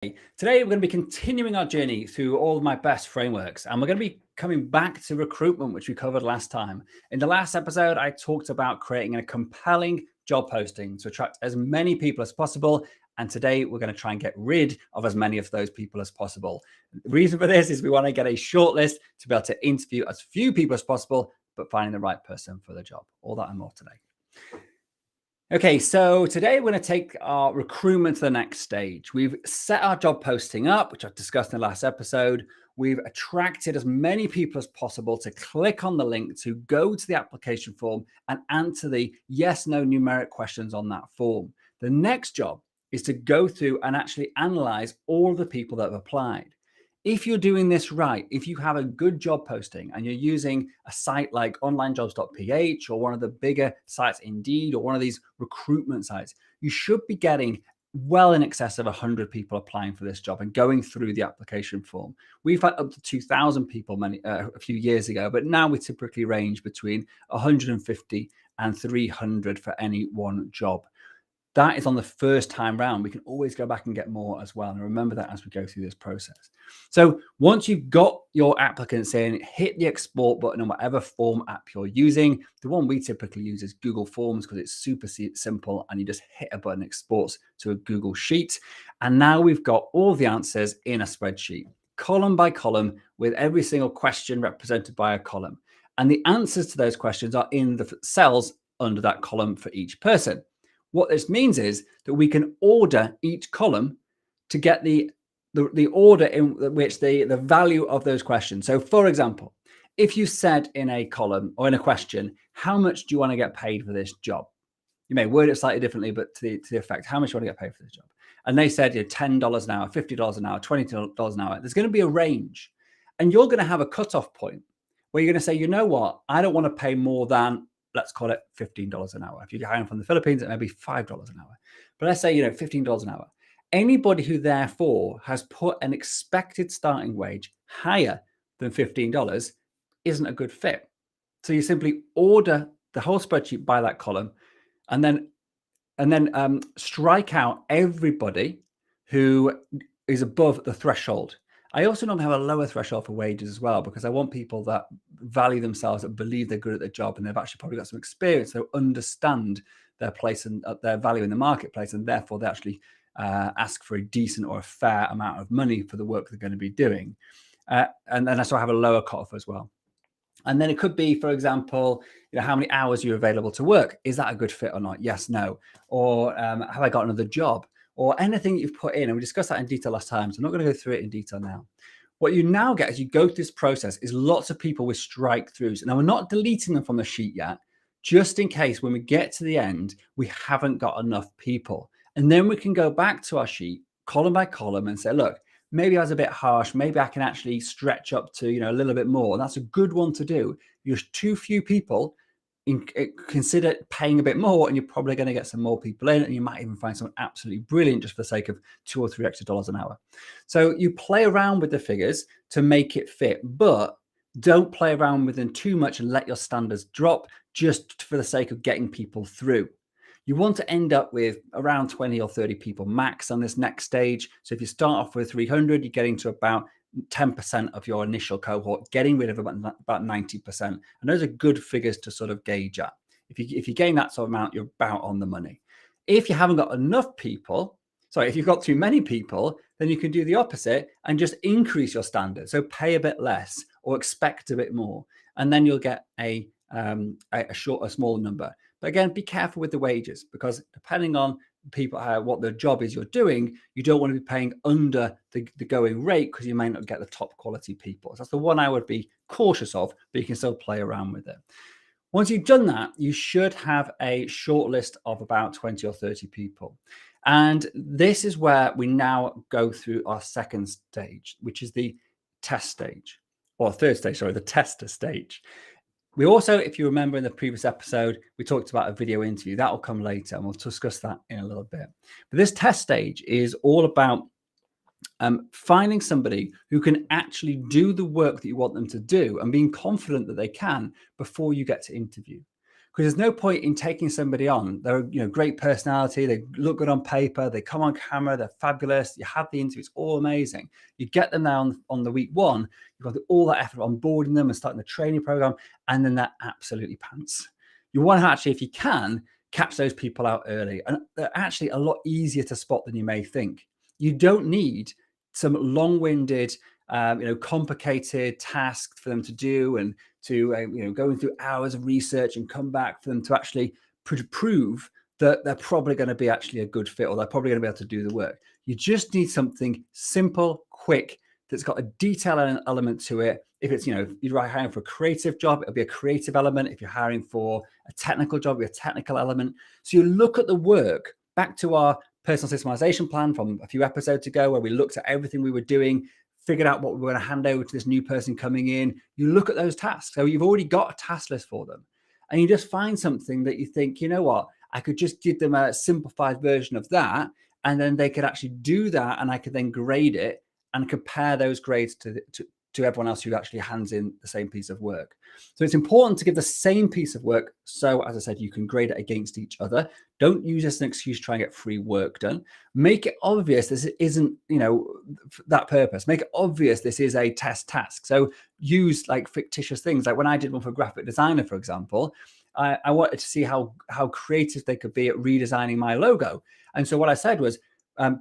Today, we're going to be continuing our journey through all of my best frameworks, and we're going to be coming back to recruitment, which we covered last time. In the last episode, I talked about creating a compelling job posting to attract as many people as possible. And today, we're going to try and get rid of as many of those people as possible. The reason for this is we want to get a short list to be able to interview as few people as possible, but finding the right person for the job. All that and more today. Okay, so today we're going to take our recruitment to the next stage. We've set our job posting up, which I've discussed in the last episode. We've attracted as many people as possible to click on the link to go to the application form and answer the yes, no numeric questions on that form. The next job is to go through and actually analyze all the people that have applied. If you're doing this right, if you have a good job posting and you're using a site like onlinejobs.ph or one of the bigger sites, Indeed, or one of these recruitment sites, you should be getting well in excess of 100 people applying for this job and going through the application form. We've had up to 2,000 people a few years ago, but now we typically range between 150 and 300 for any one job. That is on the first time round. We can always go back and get more as well. And remember that as we go through this process. So once you've got your applicants in, hit the export button on whatever form app you're using. The one we typically use is Google Forms because it's super simple and you just hit a button, exports to a Google Sheet. And now we've got all the answers in a spreadsheet, column by column, with every single question represented by a column. And the answers to those questions are in the cells under that column for each person. What this means is that we can order each column to get the order in which the value of those questions. So for example, if you said in a column or in a question, how much do you want to get paid for this job? You may word it slightly differently, but to the effect, how much do you want to get paid for this job? And they said, $10 an hour, $50 an hour, $20 an hour. There's going to be a range. And you're going to have a cutoff point where you're going to say, you know what, I don't want to pay more than, let's call it $15 an hour. If you're hiring from the Philippines, it may be $5 an hour. But let's say, $15 an hour. Anybody who therefore has put an expected starting wage higher than $15 isn't a good fit. So you simply order the whole spreadsheet by that column and then strike out everybody who is above the threshold. I also normally have a lower threshold for wages as well, because I want people that value themselves, that believe they're good at their job, and they've actually probably got some experience, so understand their place and their value in the marketplace, and therefore they actually ask for a decent or a fair amount of money for the work they're going to be doing. And then I also have a lower cutoff as well. And then it could be, for example, how many hours you're available to work. Is that a good fit or not? Yes, no. Or have I got another job? Or anything that you've put in. And we discussed that in detail last time, so I'm not going to go through it in detail now. What you now get as you go through this process is lots of people with strike throughs. Now, we're not deleting them from the sheet yet, just in case when we get to the end, we haven't got enough people. And then we can go back to our sheet, column by column, and say, look, maybe I was a bit harsh. Maybe I can actually stretch up to, a little bit more. And that's a good one to do. You're too few people. Consider paying a bit more, and you're probably going to get some more people in, and you might even find someone absolutely brilliant just for the sake of $2 or $3 extra an hour. So you play around with the figures to make it fit, but don't play around with them too much and let your standards drop just for the sake of getting people through. You want to end up with around 20 or 30 people max on this next stage. So if you start off with 300, you're getting to about 10% of your initial cohort, getting rid of about 90%. And those are good figures to sort of gauge at. If you gain that sort of amount, you're about on the money. If you haven't got enough people, if you've got too many people, then you can do the opposite and just increase your standard. So pay a bit less or expect a bit more. And then you'll get a small number. But again, be careful with the wages, because depending on people, what the job is you're doing, you don't want to be paying under the going rate, because you may not get the top quality people. So that's the one I would be cautious of, but you can still play around with it. Once you've done that, you should have a short list of about 20 or 30 people. And this is where we now go through our second stage, which is the test stage, or third stage, sorry, the tester stage. We also, if you remember in the previous episode, we talked about a video interview. That will come later, and we'll discuss that in a little bit. But this test stage is all about finding somebody who can actually do the work that you want them to do and being confident that they can before you get to interview. Because there's no point in taking somebody on. They're great personality, they look good on paper, they come on camera, they're fabulous. You have the interview, it's all amazing. You get them there on the week one, you've got all that effort on boarding them and starting the training program, and then they're absolutely pants. You want to actually, if you can, catch those people out early, and they're actually a lot easier to spot than you may think. You don't need some long-winded, complicated tasks for them to do, and to going through hours of research and come back for them to actually prove that they're probably going to be actually a good fit, or they're probably going to be able to do the work. You just need something simple, quick, that's got a detail element to it. If it's, you're hiring for a creative job, it'll be a creative element. If you're hiring for a technical job, it'll be a technical element. So you look at the work, back to our personal systemization plan from a few episodes ago, where we looked at everything we were doing, figured out what we were going to hand over to this new person coming in. You look at those tasks. So you've already got a task list for them. And you just find something that you think, you know what, I could just give them a simplified version of that. And then they could actually do that. And I could then grade it and compare those grades to everyone else who actually hands in the same piece of work. So it's important to give the same piece of work. So as I said, you can grade it against each other. Don't use this as an excuse to try and get free work done. Make it obvious this isn't, that purpose. Make it obvious this is a test task. So use like fictitious things. Like when I did one for a graphic designer, for example, I wanted to see how creative they could be at redesigning my logo. And so what I said was,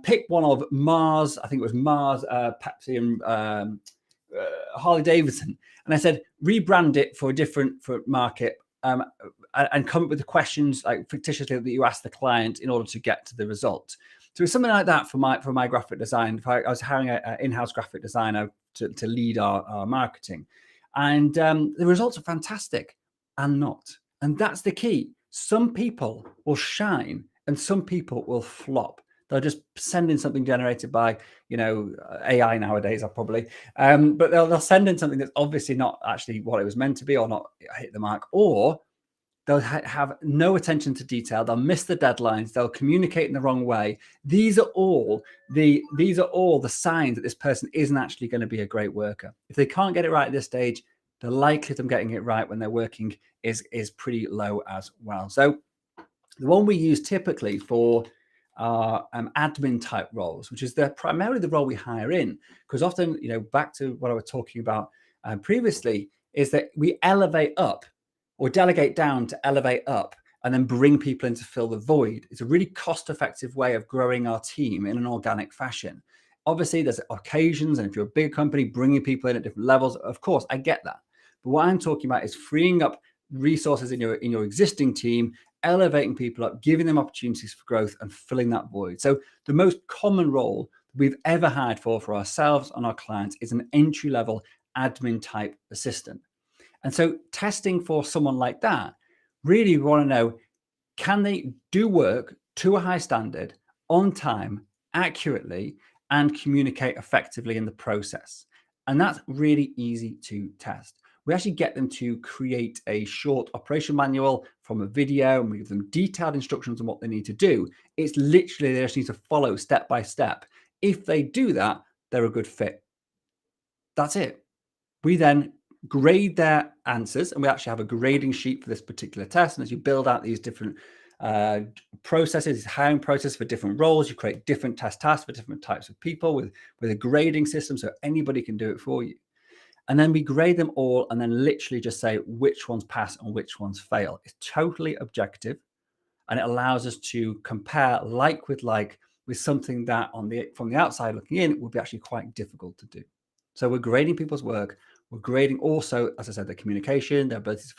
pick one of Mars, I think it was Mars, Pepsi, and Harley Davidson, and I said rebrand it for a different market, and come up with the questions like fictitiously that you ask the client in order to get to the result. So it's something like that for my graphic design. If I was hiring an in-house graphic designer to lead our marketing, and the results are fantastic and not. And that's the key. Some people will shine and some people will flop. They'll just send in something generated by, AI nowadays, probably. But they'll send in something that's obviously not actually what it was meant to be, or not hit the mark, or they'll have no attention to detail. They'll miss the deadlines. They'll communicate in the wrong way. These are all the signs that this person isn't actually going to be a great worker. If they can't get it right at this stage, the likelihood of them getting it right when they're working is pretty low as well. So the one we use typically for admin type roles, which is primarily the role we hire in, because often, back to what I was talking about previously, is that we elevate up or delegate down to elevate up and then bring people in to fill the void. It's a really cost-effective way of growing our team in an organic fashion. Obviously, there's occasions, and if you're a big company, bringing people in at different levels, of course, I get that. But what I'm talking about is freeing up resources in your existing team, elevating people up, giving them opportunities for growth, and filling that void. So the most common role we've ever hired for ourselves and our clients is an entry-level admin type assistant. And so testing for someone like that, really we want to know, can they do work to a high standard, on time, accurately, and communicate effectively in the process? And that's really easy to test. We actually get them to create a short operation manual from a video, and we give them detailed instructions on what they need to do. It's literally, they just need to follow step by step. If they do that, they're a good fit. That's it. We then grade their answers, and we actually have a grading sheet for this particular test. And as you build out these different processes, hiring process for different roles, you create different tasks for different types of people with a grading system, so anybody can do it for you. And then we grade them all and then literally just say which ones pass and which ones fail. It's totally objective, and it allows us to compare like with something that from the outside looking in would be actually quite difficult to do. So we're grading people's work. We're grading also, as I said, their communication, their ability to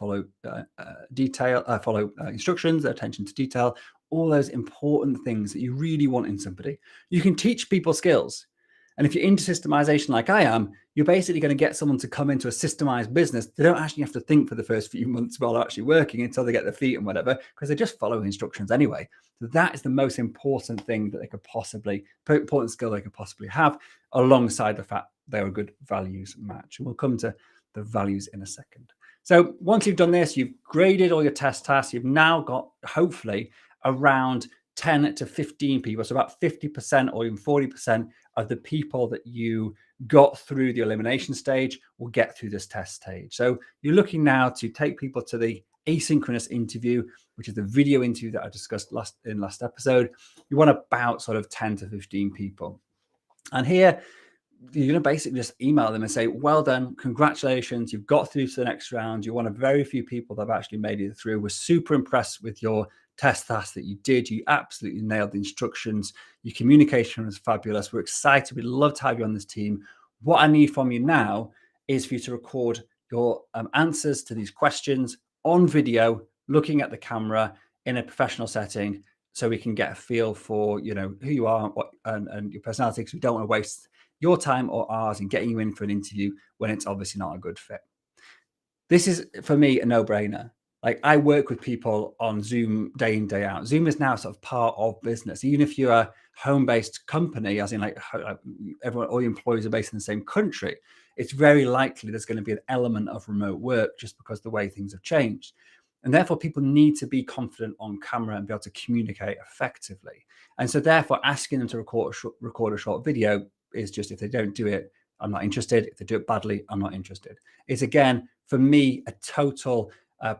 follow instructions, their attention to detail, all those important things that you really want in somebody. You can teach people skills. And if you're into systemization like I am, you're basically going to get someone to come into a systemized business. They don't actually have to think for the first few months while they're actually working until they get their feet and whatever, because they just follow instructions anyway. So that is the most important thing that important skill they could possibly have, alongside the fact they're a good values match. And we'll come to the values in a second. So once you've done this, you've graded all your test tasks. You've now got hopefully around 10 to 15 people, so about 50% or even 40% of the people that you got through the elimination stage will get through this test stage. So you're looking now to take people to the asynchronous interview, which is the video interview that I discussed in last episode. You want about sort of 10 to 15 people. And here, you're going to basically just email them and say, well done, congratulations, you've got through to the next round. You're one of very few people that have actually made it through. We're super impressed with your test task that you did. You absolutely nailed the instructions. Your communication was fabulous. We're excited. We'd love to have you on this team. What I need from you now is for you to record your answers to these questions on video, looking at the camera in a professional setting, so we can get a feel for, you know, who you are and your personality, because we don't want to waste your time or ours in getting you in for an interview when it's obviously not a good fit. This is, for me, a no-brainer. Like, I work with people on Zoom day in, day out. Zoom is now sort of part of business. Even if you're a home-based company, as in like everyone, all the employees are based in the same country, it's very likely there's going to be an element of remote work just because the way things have changed. And therefore, people need to be confident on camera and be able to communicate effectively. And so therefore, asking them to record a short video is just, if they don't do it, I'm not interested. If they do it badly, I'm not interested. It's, again, for me, a total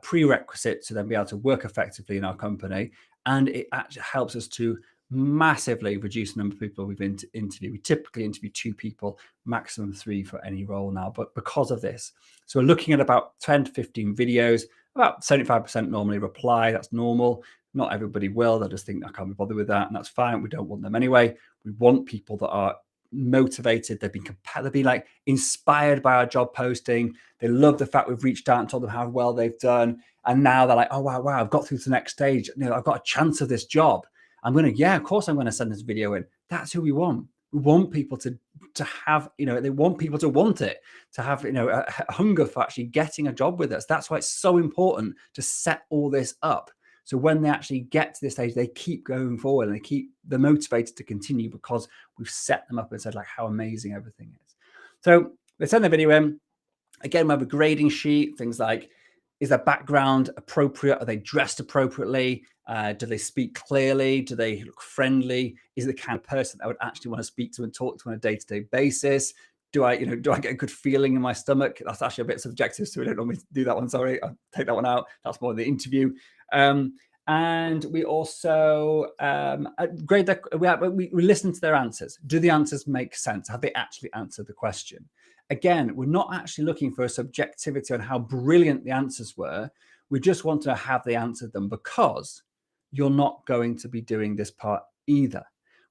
prerequisite to then be able to work effectively in our company. And it actually helps us to massively reduce the number of people we've interviewed. We typically interview 2 people, maximum 3 for any role now, but because of this. So we're looking at about 10 to 15 videos. About 75% normally reply. That's normal. Not everybody will. They'll just think, I can't be bothered with that, and that's fine. We don't want them anyway. We want people that are motivated. They've been like inspired by our job posting. They love the fact we've reached out and told them how well they've done, and now they're like, oh wow, I've got through to the next stage. You know, I've got a chance of this job. Of course I'm going to send this video in. That's who we want. We want people to have, you know, they want people to want it, to have, you know, a hunger for actually getting a job with us. That's why it's so important to set all this up. So when they actually get to this stage, they keep going forward and they're motivated to continue because we've set them up and said like how amazing everything is. So they send the video in. Again, we have a grading sheet, things like, is their background appropriate? Are they dressed appropriately? Do they speak clearly? Do they look friendly? Is it the kind of person that I would actually want to speak to and talk to on a day-to-day basis? Do I get a good feeling in my stomach? That's actually a bit subjective, so we don't normally do that one. Sorry, I'll take that one out. That's more the interview. And we also grade that. We listen to their answers. Do the answers make sense? Have they actually answered the question? Again, we're not actually looking for a subjectivity on how brilliant the answers were. We just want to have they answered them, because you're not going to be doing this part either.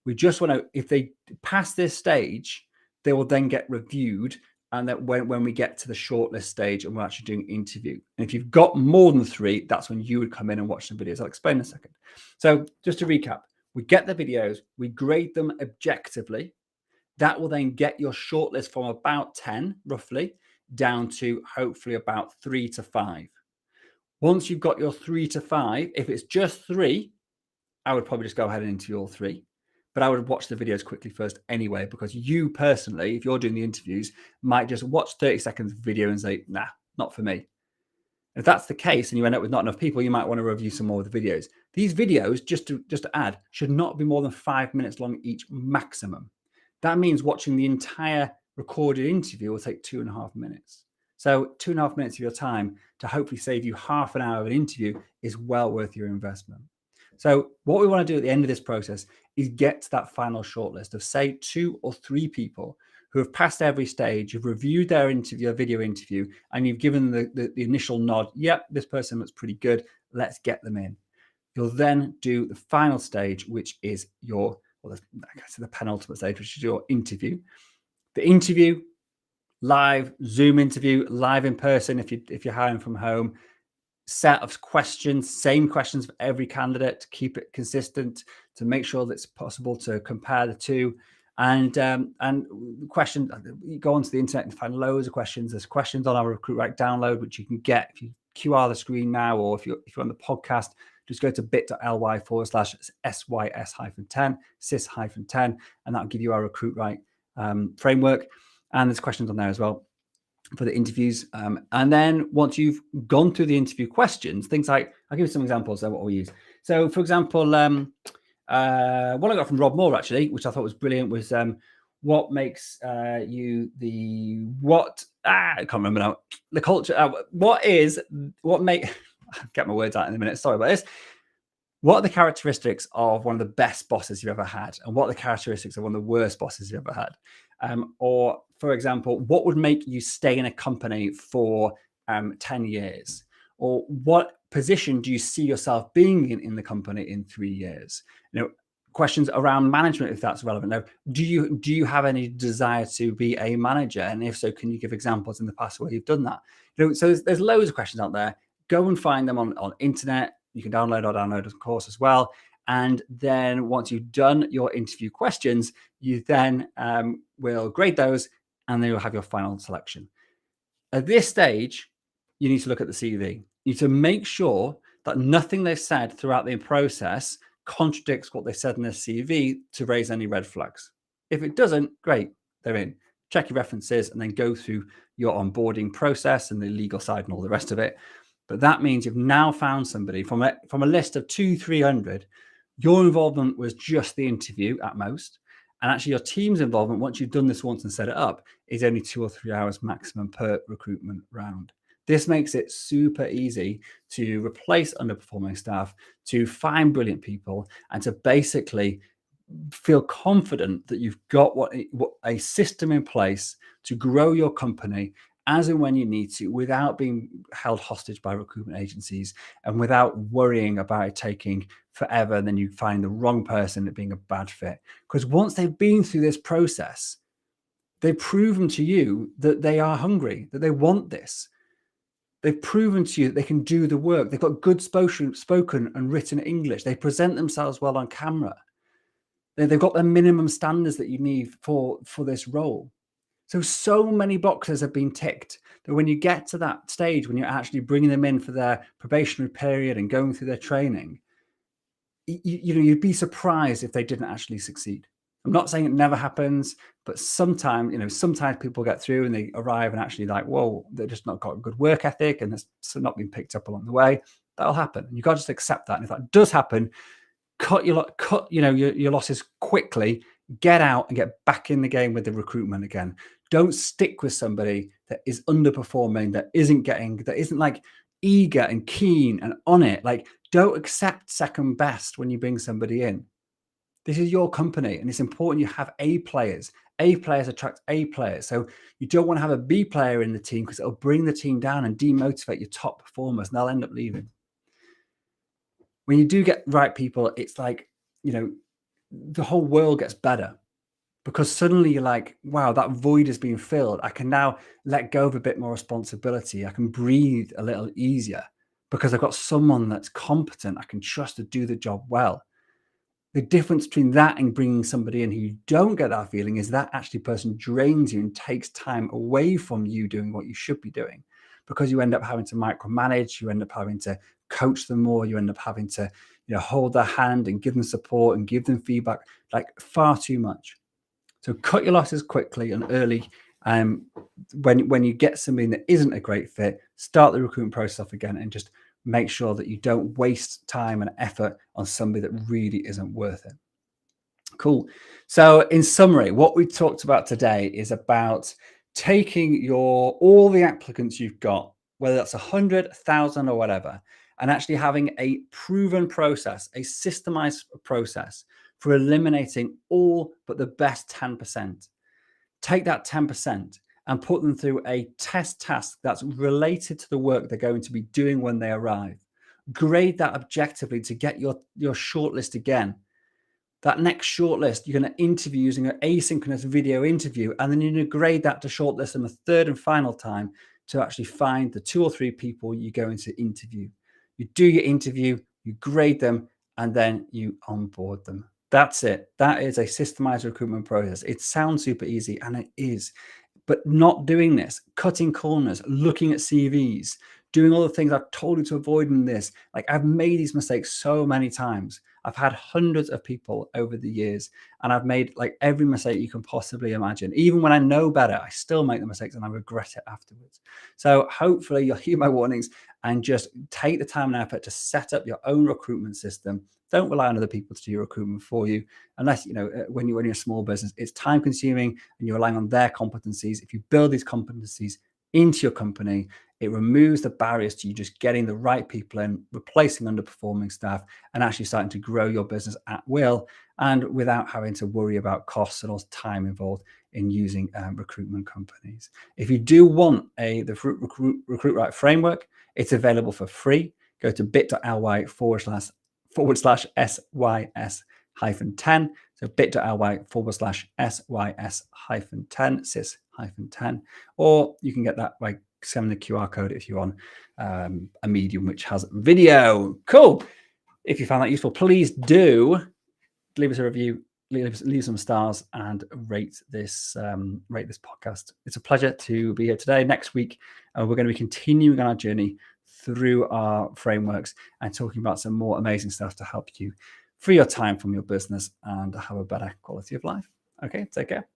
We just want to, if they pass this stage, they will then get reviewed. And that when we get to the shortlist stage and we're actually doing interview. And if you've got more than 3, that's when you would come in and watch the videos. I'll explain in a second. So just to recap, we get the videos, we grade them objectively. That will then get your shortlist from about 10, roughly, down to hopefully about 3 to 5. Once you've got your 3 to 5, if it's just 3, I would probably just go ahead and interview all 3. But I would watch the videos quickly first anyway, because you personally, if you're doing the interviews, might just watch 30 seconds of video and say, nah, not for me. If that's the case and you end up with not enough people, you might want to review some more of the videos. These videos, just to add, should not be more than 5 minutes long each maximum. That means watching the entire recorded interview will take 2.5 minutes. So 2.5 minutes of your time to hopefully save you half an hour of an interview is well worth your investment. So what we want to do at the end of this process is get to that final shortlist of, say, 2 or 3 people who have passed every stage, you've reviewed their interview, video interview, and you've given the initial nod, yep, this person looks pretty good, let's get them in. You'll then do the final stage, which is the penultimate stage, which is your interview. The interview, live Zoom interview, live in person if you're hiring from home. Set of questions, same questions for every candidate to keep it consistent, to make sure that it's possible to compare the two. And questions, you go onto the internet and find loads of questions. There's questions on our RecruitRight download, which you can get if you QR the screen now, or if you're on the podcast, just go to bit.ly/SYS-10, SYS-10, and that'll give you our RecruitRight framework. And there's questions on there as well for the interviews. And then once you've gone through the interview questions, things like, I'll give you some examples of what we use. So for example, one I got from Rob Moore, actually, which I thought was brilliant, was what makes you the, I can't remember now, the culture, I'll get my words out in a minute. Sorry about this. What are the characteristics of one of the best bosses you've ever had? And what are the characteristics of one of the worst bosses you've ever had? Or, for example, what would make you stay in a company for 10 years? Or what position do you see yourself being in the company in 3 years? Questions around management, if that's relevant. Now, do you have any desire to be a manager? And if so, can you give examples in the past where you've done that? So there's loads of questions out there. Go and find them on internet. You can download a course as well. And then once you've done your interview questions, you then will grade those, and then you'll have your final selection. At this stage, you need to look at the CV. You need to make sure that nothing they've said throughout the process contradicts what they said in their CV to raise any red flags. If it doesn't, great, they're in. Check your references and then go through your onboarding process and the legal side and all the rest of it. But that means you've now found somebody from a list of 200-300. Your involvement was just the interview at most. And actually your team's involvement, once you've done this once and set it up, is only 2 or 3 hours maximum per recruitment round. This makes it super easy to replace underperforming staff, to find brilliant people, and to basically feel confident that you've got what a system in place to grow your company as and when you need to, without being held hostage by recruitment agencies and without worrying about it taking forever and then you find the wrong person at being a bad fit. Because once they've been through this process, they've proven to you that they are hungry, that they want this. They've proven to you that they can do the work. They've got good spoken and written English. They present themselves well on camera. They've got the minimum standards that you need for this role. So many boxes have been ticked that when you get to that stage, when you're actually bringing them in for their probationary period and going through their training, you'd be surprised if they didn't actually succeed. I'm not saying it never happens, but sometimes people get through and they arrive and actually like, whoa, they're just not got a good work ethic and it's not been picked up along the way. That'll happen. And you've got to just accept that. And if that does happen, cut your losses quickly, get out and get back in the game with the recruitment again. Don't stick with somebody that is underperforming, that isn't like eager and keen and on it. Like, don't accept second best when you bring somebody in. This is your company and it's important you have A players. A players attract A players. So you don't want to have a B player in the team because it'll bring the team down and demotivate your top performers and they'll end up leaving. When you do get right people, it's like, the whole world gets better because suddenly you're like, wow, that void has been filled. I can now let go of a bit more responsibility. I can breathe a little easier because I've got someone that's competent. I can trust to do the job well. The difference between that and bringing somebody in who you don't get that feeling is that actually person drains you and takes time away from you doing what you should be doing because you end up having to micromanage, you end up having to coach them more, you end up having to hold their hand and give them support and give them feedback, like far too much. So cut your losses quickly and early. When you get something that isn't a great fit, start the recruitment process off again and just make sure that you don't waste time and effort on somebody that really isn't worth it. Cool. So in summary, what we talked about today is about taking all the applicants you've got, whether that's 100, 1,000 or whatever, and actually having a proven process, a systemized process for eliminating all but the best 10%. Take that 10% and put them through a test task that's related to the work they're going to be doing when they arrive. Grade that objectively to get your shortlist again. That next shortlist, you're going to interview using an asynchronous video interview, and then you're going to grade that to shortlist them a third and final time to actually find the 2 or 3 people you're going to interview. You do your interview, you grade them, and then you onboard them. That's it. That is a systemized recruitment process. It sounds super easy, and it is. But not doing this, cutting corners, looking at CVs, doing all the things I've told you to avoid in this. Like, I've made these mistakes so many times. I've had hundreds of people over the years, and I've made like every mistake you can possibly imagine. Even when I know better, I still make the mistakes and I regret it afterwards. So hopefully you'll hear my warnings and just take the time and effort to set up your own recruitment system. Don't rely on other people to do your recruitment for you, unless, when you're a small business, it's time consuming and you're relying on their competencies. If you build these competencies into your company, It removes the barriers to you just getting the right people in, replacing underperforming staff, and actually starting to grow your business at will and without having to worry about costs and all time involved in using recruitment companies. If you do want the Recruit Right framework, it's available for free. Go to bit.ly/SYS-10. So bit.ly/SYS-10, SYS-10, or you can get that by scanning the QR code if you're on a medium which has video. Cool. If you found that useful, please do leave us a review, leave some stars, and rate this podcast. It's a pleasure to be here today. Next week, we're going to be continuing on our journey through our frameworks and talking about some more amazing stuff to help you free your time from your business and have a better quality of life. Okay, take care.